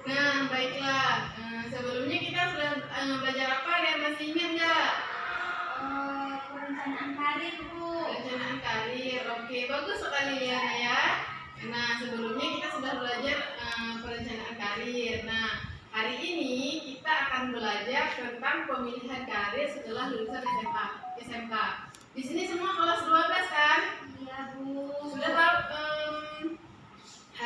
Nah, baiklah. Sebelumnya kita sudah belajar apa dan masih ingat nggak? Perencanaan karir, Bu. Perencanaan karir. Oke, bagus sekali Liana ya. Nah, sebelumnya kita sudah belajar perencanaan karir. Nah, hari ini kita akan belajar tentang pemilihan karir setelah lulusan SMK. Di sini semua kelas 12 kan? Iya, Bu. Sudah tahu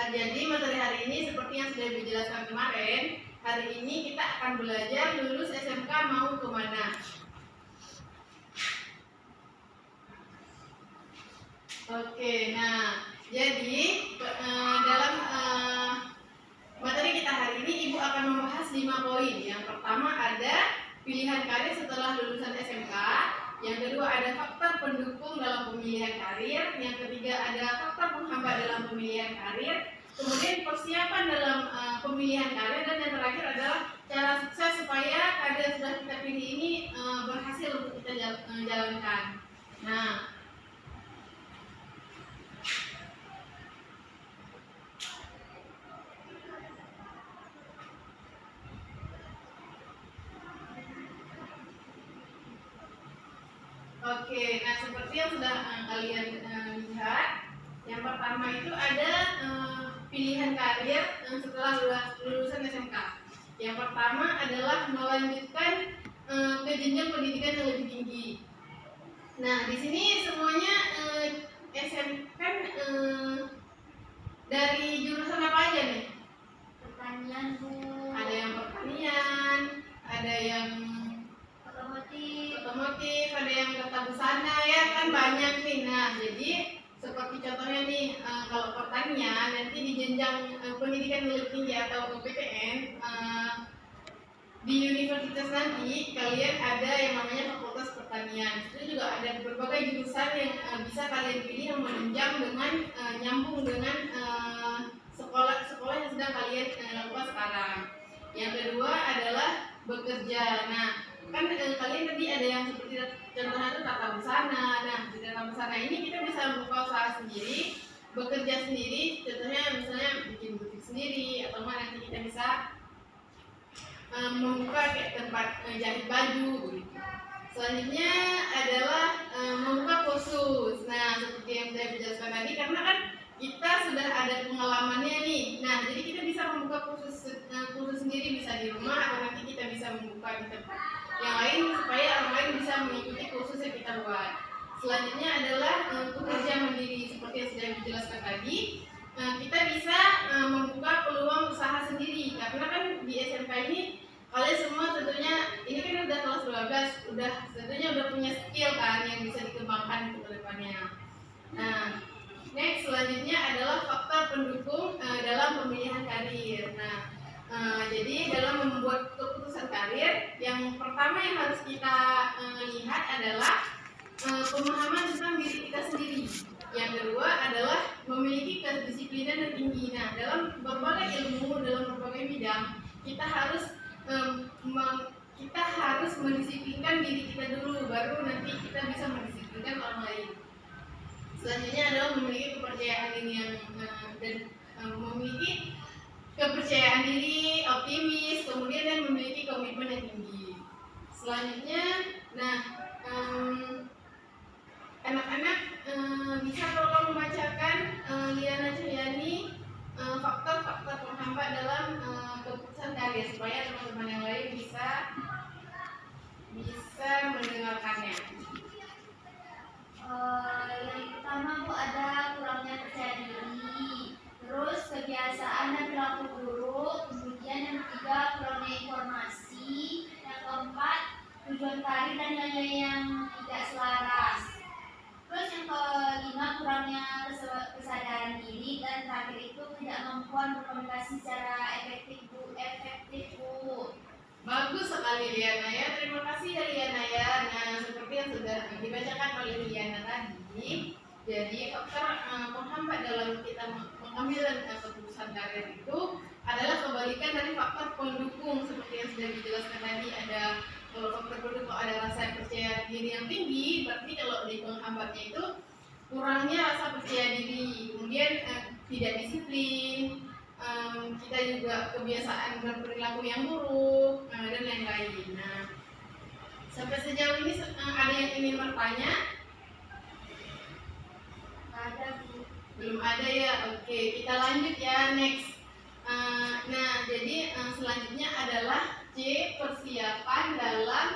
jadi materi hari ini seperti yang sudah dijelaskan kemarin, hari ini kita akan belajar lulus SMK mau kemana. Oke, nah jadi dalam materi kita hari ini Ibu akan membahas 5 poin. Yang pertama ada pilihan karir setelah lulusan SMK. Yang kedua ada faktor pendukung dalam pemilihan karir. Yang ketiga ada faktor penghambat dalam pemilihan karir. Kemudian persiapan dalam pemilihan karir, dan yang terakhir adalah cara sukses supaya karir yang sudah kita pilih ini berhasil untuk kita jalankan. Nah, oke, nah seperti yang sudah kalian lihat, yang pertama itu ada pilihan karir setelah lulusan SMK. Yang pertama adalah melanjutkan ke jenjang pendidikan yang lebih tinggi. Nah, di sini semuanya SMK dari jurusan apa aja nih? Pertanian, Bu. Ada yang pertanian, ada yang otomotif, ada yang tata busana, ya kan banyak nih. Nah, jadi seperti contohnya nih, kalau pertanian nanti di jenjang pendidikan lebih tinggi atau PTN di universitas nanti kalian ada yang namanya fakultas pertanian. Itu juga ada berbagai jurusan yang bisa kalian pilih yang menunjang dengan nyambung dengan sekolah yang sedang kalian lakukan sekarang. Yang kedua adalah bekerja. Nah, kan kalian tadi ada yang seperti contohnya itu tata busana. Nah, di tata busana ini kita bisa membuka usaha sendiri, bekerja sendiri, contohnya misalnya bikin butik sendiri, atau nanti kita bisa membuka kayak tempat jahit baju gitu. Selanjutnya adalah membuka kursus. Nah, seperti yang saya jelaskan tadi, karena kan kita sudah ada pengalamannya nih. Nah, jadi kita bisa membuka kursus sendiri, bisa di rumah atau nanti kita bisa membuka di tempat yang lain supaya orang lain bisa mengikuti kursus yang kita buat. Selanjutnya adalah bekerja mandiri, seperti yang sudah dijelaskan tadi. Kita bisa membuka peluang usaha sendiri, karena kan di SMK ini kalian semua tentunya ini kan udah kelas 12, tentunya udah punya skill kan yang bisa dikembangkan untuk kedepannya. Nah, next selanjutnya adalah faktor pendukung dalam pemilihan karir. Nah, jadi dalam membuat keputusan karir, yang pertama yang harus kita lihat adalah pemahaman tentang diri kita sendiri. Yang kedua adalah memiliki kedisiplinan yang tinggi. Nah, dalam berbagai ilmu, dalam berbagai bidang, kita harus mendisiplinkan diri kita dulu, baru nanti kita bisa mendisiplinkan orang lain. Selanjutnya adalah memiliki kepercayaan diri memiliki kepercayaan diri, optimis, kemudian dan memiliki komitmen yang tinggi. Selanjutnya, nah anak-anak bisa tolong membacakan Liana Cahyani faktor-faktor penghambat dalam keputusan karir supaya teman-teman yang lain bisa mendengarkannya. Yang pertama, Bu, ada kurangnya percaya diri, terus kebiasaan dan perilaku buruk, kemudian yang ketiga kurangnya informasi, yang keempat tujuan karir dan nilai yang tidak selaras, terus yang kelima kurangnya kesadaran diri, dan terakhir itu tidak kemampuan berkomunikasi secara efektif, Bu. Bagus sekali Liana ya, terima kasih ya Liana ya. Nah, seperti yang sudah dibacakan oleh Liana tadi, jadi faktor penghambat dalam kita mengambil keputusan karir itu adalah kebalikan dari faktor pendukung. Seperti yang sudah dijelaskan tadi, ada kalau faktor pendukung ada rasa percaya diri yang tinggi, berarti kalau di penghambatnya itu kurangnya rasa percaya diri, kemudian tidak disiplin, kita juga kebiasaan berperilaku yang buruk, dan lain-lain. Nah, sampai sejauh ini ada yang ingin bertanya? Ada, Bu. Belum ada ya. Oke, kita lanjut ya, next. Nah, jadi selanjutnya adalah C, persiapan dalam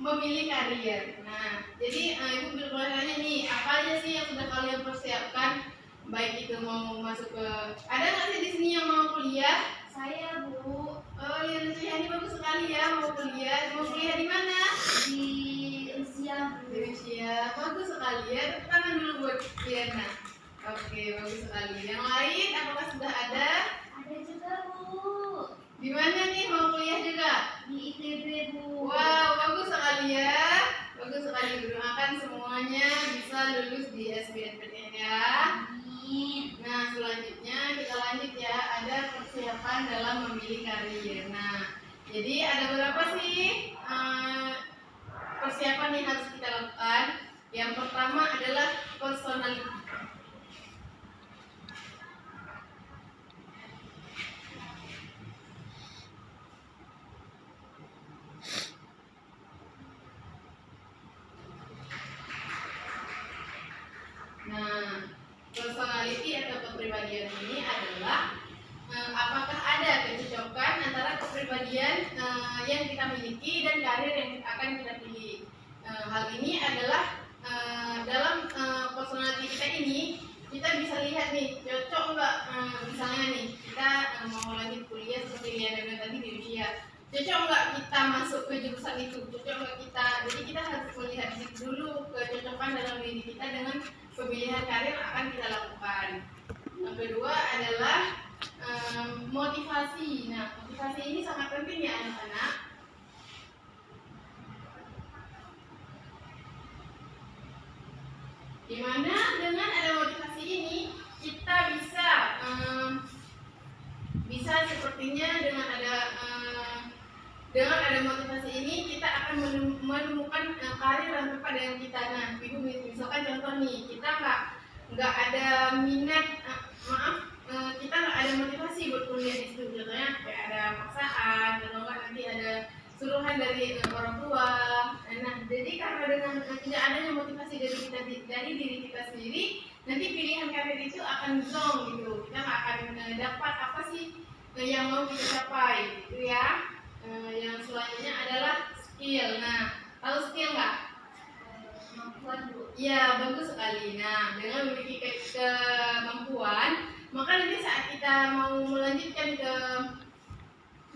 memilih karier. Nah, jadi Ibu bertanya nih, apa aja sih yang sudah kalian persiapkan? Baik itu mau masuk ke, ada nggak sih di sini yang mau kuliah? Saya, Bu. Oh, Liana Cihani bagus sekali ya, mau kuliah. Mau kuliah di mana? Di Rusia, Bu. Di Rusia, bagus sekali ya. Tepuk tangan dulu buat Liana. Oke, bagus sekali. Yang lain, apakah sudah ada? Ada juga, Bu. Di mana nih mau kuliah juga? Di ITB, Bu. Wow, bagus sekali ya. Bagus sekali. Doakan semuanya bisa lulus di SBMPTN ya. Amin. Nah, selanjutnya kita lanjut ya. Ada persiapan dalam memilih karir. Nah, jadi ada berapa sih persiapan yang harus kita lakukan? Yang pertama adalah personality. Nah, personality atau kepribadian ini adalah apakah ada kecocokan antara kepribadian yang kita miliki dan karir yang akan kita pilih. Hal ini adalah dalam personality kita ini kita bisa lihat nih cocok nggak, misalnya nih kita mau lanjut kuliah seperti Liana bilang tadi di Rusia, cocok nggak kita masuk ke jurusan itu, cocok nggak kita, jadi kita harus melihat dulu kecocokan dalam diri kita dengan pemilihan karir yang akan kita lakukan. Yang kedua adalah motivasi. Nah, motivasi ini sangat penting ya anak-anak. Dimana dengan ada motivasi ini kita bisa sepertinya dengan ada motivasi ini kita akan menemukan karir yang tepat dengan kita. Nah, Ibu misalkan contoh nih, kita nggak ada minat, kita nggak ada motivasi buat kuliah di situ. Contohnya kayak ada paksaan atau nggak nanti ada suruhan dari orang tua. Nah, jadi karena dengan tidak adanya motivasi dari diri kita sendiri, nanti pilihan karir itu akan zonk gitu. Kita nggak akan dapat apa sih yang mau kita capai, gitu ya. Yang selanjutnya adalah skill. Nah, tahu skill nggak? Kemampuan, Bu. Iya, bagus sekali. Nah, dengan memiliki kemampuan, maka nanti saat kita mau melanjutkan ke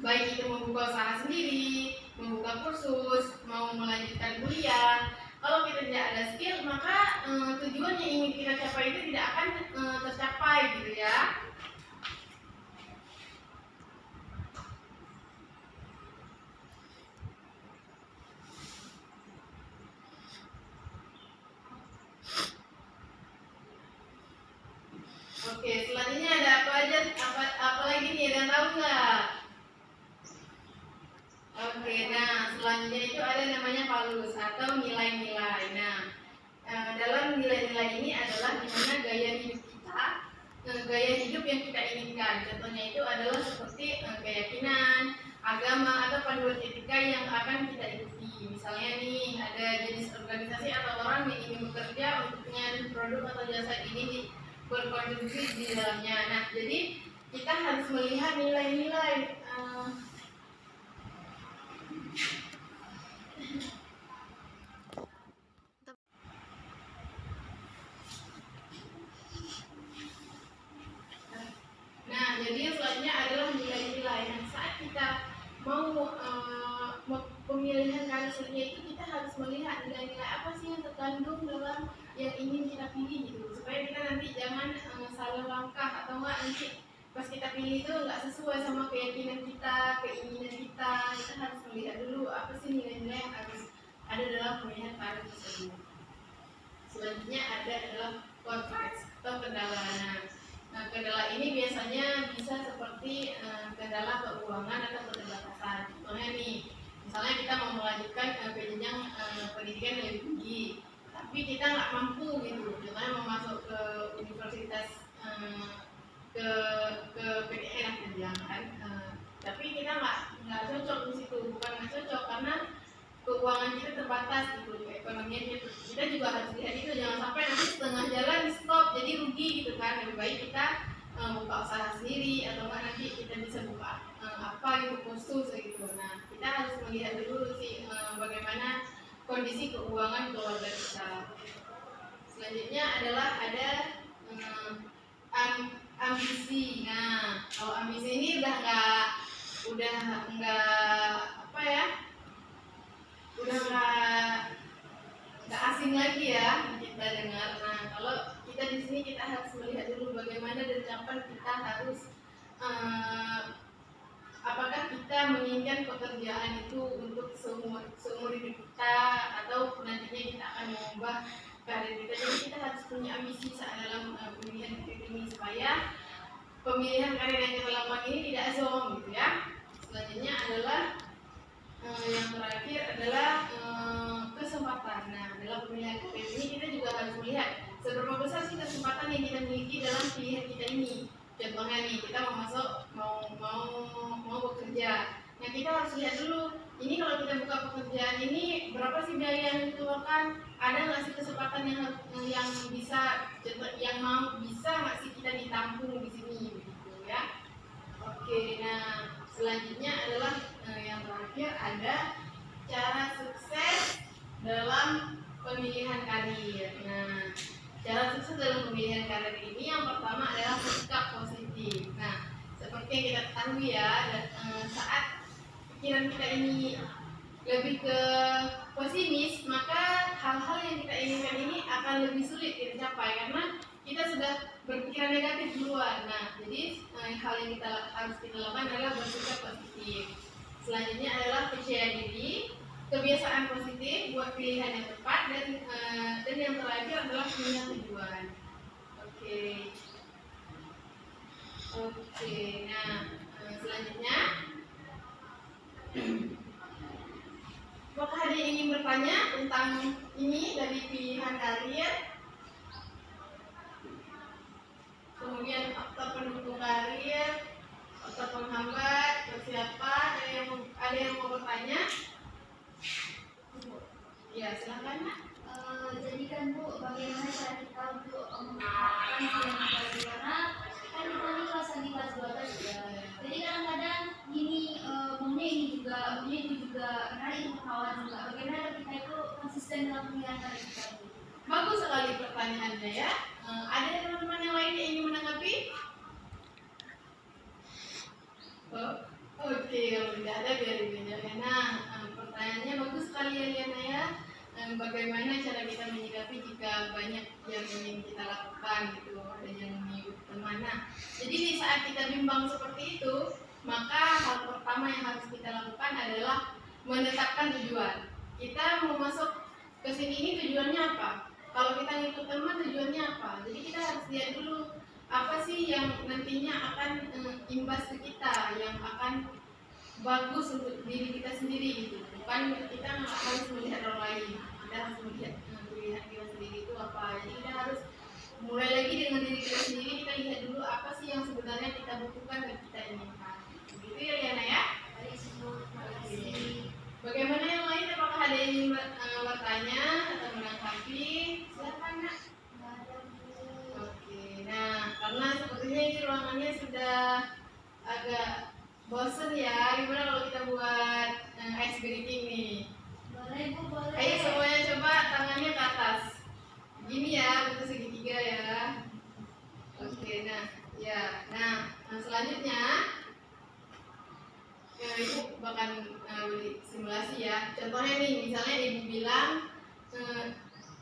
baik itu membuka usaha sendiri, membuka kursus, mau melanjutkan kuliah, kalau kita tidak ada skill, maka tujuan yang ingin kita capai itu tidak akan tercapai gitu ya. Oke, selanjutnya ada apa aja? Apa lagi nih? Ada yang tahu nggak? Oke, nah selanjutnya itu ada namanya valus atau nilai-nilai. Nah, dalam nilai-nilai ini adalah gimana gaya hidup kita, gaya hidup yang kita inginkan. Contohnya itu adalah seperti keyakinan, agama atau panduan etika yang akan kita ikuti. Misalnya nih, ada jenis organisasi atau orang yang ingin bekerja untuk menyaring produk atau jasa ini berkontribusi di dalamnya. Nah, jadi kita harus melihat nilai-nilai. Nah, jadi yang selanjutnya adalah nilai-nilai. Nah, saat kita mau pemilihan karirnya itu kita harus melihat nilai-nilai apa sih yang terkandung dalam yang ingin kita pilih gitu, supaya kita nanti jangan salah langkah atau enggak nanti pas kita pilih itu nggak sesuai sama keyakinan kita, keinginan kita. Kita harus melihat dulu apa sih nilai-nilai yang harus ada dalam pemilihan karir tersebut. Selanjutnya adalah konflik atau kendala. Nah, kendala ini biasanya bisa seperti kendala keuangan atau keterbatasan. Contohnya nih, misalnya kita mau melanjutkan ke jenjang pendidikan yang lebih tinggi, tapi kita nggak mampu gitu. Contohnya mau masuk ke universitas ke PDN aku bilang kan. Tapi kita nggak cocok di situ, bukan nggak cocok karena keuangan kita terbatas gitu, ekonominya kita juga harus lihat itu, jangan sampai nanti setengah jalan stop jadi rugi gitu kan. Lebih baik kita buka usaha sendiri atau enggak nanti kita bisa buka apa gitu khusus gitu. Nah kita harus melihat dulu sih bagaimana kondisi keuangan keluarga kita. Selanjutnya adalah ada ambisi. Nah kalau ambisi ini udah nggak apa ya, udah nggak asing lagi ya kita dengar. Nah kalau kita di sini kita harus melihat dulu bagaimana dan kapan kita harus apakah kita menginginkan pekerjaan itu untuk seumur hidup kita atau nantinya kita akan mengubah karir kita. Jadi kita harus punya ambisi saat dalam pemilihan karir ini supaya pemilihan karir yang kita lakukan ini tidak zonk gitu ya. Selanjutnya adalah yang terakhir adalah kesempatan. Nah dalam pemilihan karir ini kita juga harus melihat seberapa besar sih kesempatan yang kita miliki dalam pilihan kita ini. Contohnya nih kita mau bekerja. Nah kita harus lihat dulu ini kalau kita buka pekerjaan ini berapa sih biaya yang dikeluarkan, ada nggak sih kesempatan yang bisa nggak sih kita ditampung di sini begitu ya. Oke, nah selanjutnya adalah yang terakhir ada cara sukses dalam pemilihan karir. Nah cara sukses dalam pemilihan karir ini yang pertama adalah sikap positif. Nah seperti yang kita ketahui ya, saat pikiran kita ini lebih ke pesimis, maka hal-hal yang kita inginkan ini akan lebih sulit kita capai karena kita sudah berpikiran negatif duluan. Nah, jadi hal yang harus kita lakukan adalah bersikap positif. Selanjutnya adalah percaya diri, kebiasaan positif buat pilihan yang tepat, dan yang terakhir adalah punya tujuan. Oke. Nah selanjutnya, apakah ada yang ingin bertanya tentang ini dari pilihan karir? Kemudian faktor pendukung karir, faktor penghambat, persiapan. Ada yang mau bertanya? Ya silakan. Jadi kan Bu, bagaimana cara kita untuk menerapkan pilihan karir, karena kan kita ini di kelas 12 ya. Jadi kadang-kadang ini maunya ini juga, maunya itu juga, menarik untuk kawan juga. Bagaimana kita itu konsisten dalam pilihan karir kita Bu? Bagus sekali pertanyaannya ya. Ada teman-teman yang lain yang ingin menanggapi? Oke, kalau tidak ada biar dijawab. Nah, pertanyaannya bagus sekali ya Liana ya. Bagaimana cara kita menyikapi jika banyak yang ingin kita lakukan gitu, ada yang mengikut teman. Nah, jadi di saat kita bimbang seperti itu, maka hal pertama yang harus kita lakukan adalah menetapkan tujuan. Kita mau masuk ke sini ini tujuannya apa? Kalau kita ngikut teman tujuannya apa? Jadi kita harus lihat dulu apa sih yang nantinya akan imbas ke kita, yang akan bagus untuk diri kita sendiri gitu. Bukan kita nggak harus melihat orang lain, kita harus melihat pilihan kita sendiri itu apa. Jadi kita harus mulai lagi dengan diri kita sendiri, kita lihat dulu apa sih yang sebenarnya kita butuhkan dan kita inginkan. Begitu ya Liana ya. Bagaimana yang lain? Apakah ada yang ingin bertanya atau menanggapi? Silakan Nak. Oke, nah karena sepertinya ini ruangannya sudah agak bosan ya. Gimana kalau kita buat ice breaking nih? Boleh Bu, boleh. Ayo semuanya coba tangannya ke atas. Gini ya, bentuk segitiga ya. Oke, nah ya, nah selanjutnya ibu bahkan beri simulasi ya. Contohnya nih, misalnya ibu bilang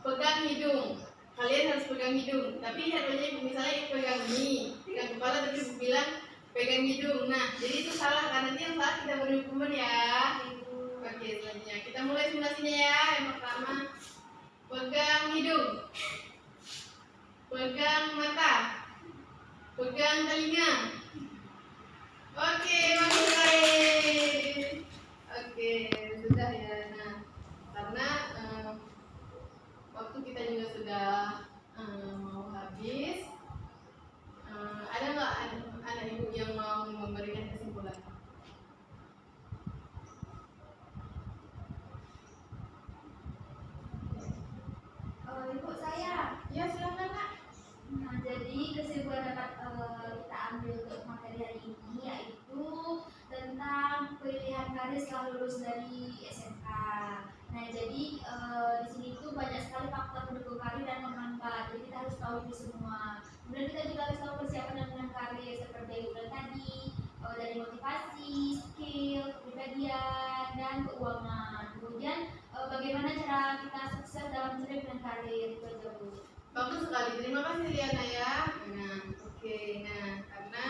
pegang hidung. Kalian harus pegang hidung. Tapi lihat aja ibu, misalnya ibu pegang ini, pegang kepala, tapi ibu bilang pegang hidung. Nah, jadi itu salah karena nanti yang salah kita beri hukuman ya. Oke, selanjutnya kita mulai simulasinya ya. Yang pertama, pegang hidung, pegang mata, pegang telinga. Oke, bagus sekali. Oke, sudah ya. Nah, karena waktu kita juga sudah mau habis. Ada nggak hari ini, yaitu tentang pilihan karir setelah lulus dari SMK. Nah, jadi di sini tuh banyak sekali faktor pendukung karir dan menghambat. Jadi kita harus tahu itu semua. Kemudian kita juga harus tahu persiapan dan menang karir seperti yang udah tadi, dari motivasi, skill, kepribadian, dan keuangan. Kemudian bagaimana cara kita sukses dalam mencari menang karir, itu aja Bu. Bagus sekali, terima kasih Liana ya. Nah, oke, nah karena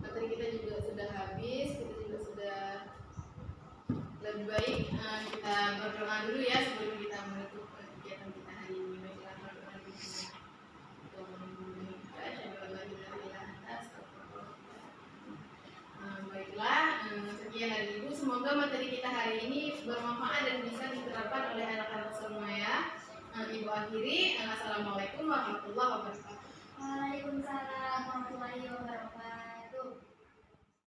materi kita juga sudah habis, kita juga sudah lebih baik kita berdoa dulu ya sebelum kita menutup kegiatan kita hari ini. Baiklah, berdoa dulu. Baiklah, sekian dari Ibu. Semoga materi kita hari ini bermanfaat dan bisa diterapkan oleh anak-anak semua ya. Ibu akhiri, assalamualaikum warahmatullahi wabarakatuh. Waalaikumsalam.